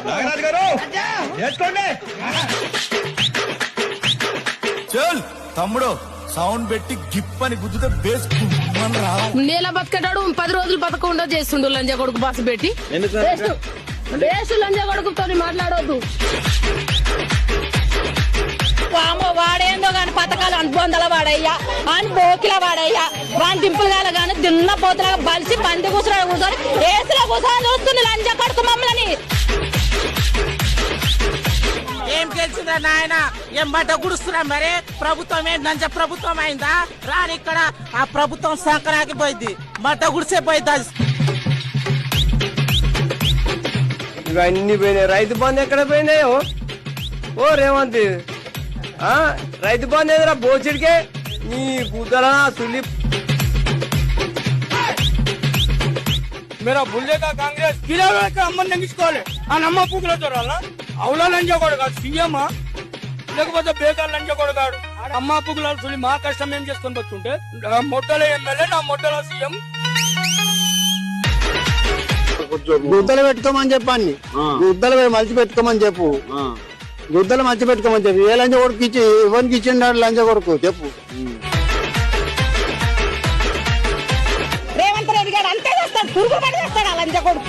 నాగరాజు గారు చేసుకోండి. చల్ తమ్ముడు సౌండ్ పెట్టి గిప్ అని గుద్దుతే బేస్ నేల బతికేటాడు 10 రోజులు బతకుండా చేస్తుండు లంజా కొడుకు బస్సు పెట్టి. బేసు లంజా కొడుకుతో మాట్లాడొద్దు. వాడేందో గాని పథకాలు అనుబంధాల వాడయ్యా, అని బోకిల వాడయ్యా, వాని దింపులు గాల గాని దిన్న పోతులాగా బలిసి పంది కూర్చుని కూర్చొని ఏసులో కూర్చొని చూస్తుంది లంజా కొడుకు మమ్మల్ని. ఏం గెలిచిందా నాయన, ఏం బట్ట గుడుస్తున్నా మరి. ప్రభుత్వం ఏంటంటే ప్రభుత్వం అయిందా రాని, ఇక్కడ ఆ ప్రభుత్వం సంకరాకి పోయింది, బట్ట గుడిసే పోయింది. ఇవన్నీ పోయినాయి. రైతు బంధు ఎక్కడ పోయినాయో ఓ రేవంత్. రైతు బంధు ఎదురా బోచిడికే నీ గుద్దలా సులి. मेरा भूले का कांग्रेस किराए का अम्मन నెంగించుకోవాలి. ఆ నమ్మ పూకుల దొరాల అవులా లంజకోడు కాదు సీఎం, లేకపోతే బేకార్ లంజకోడు కాడు. అమ్మ పూకుల చూసి మా కష్టం ఏం చేసుకొని పోతుంటే మొట్టల ఎమ్మెల్యే నా మొట్టల సీఎం. గుద్దలు పెట్టుకోమని చెప్పండి, గుద్దలు మలిచి పెట్టుకోమని చెప్పు, గుద్దలు మలిచి పెట్టుకోమని చెప్పు. ఏ లంజ కొడుకు ఇచ్చి ఎవరికి ఇచ్చిండాడు లంజ కొడుకు చెప్పు. రేవంత్ రెడ్డి గారు అంతే చేస్తాడు, పురుగు పడి చేస్తాడు ఆ లంజా కొడుకు.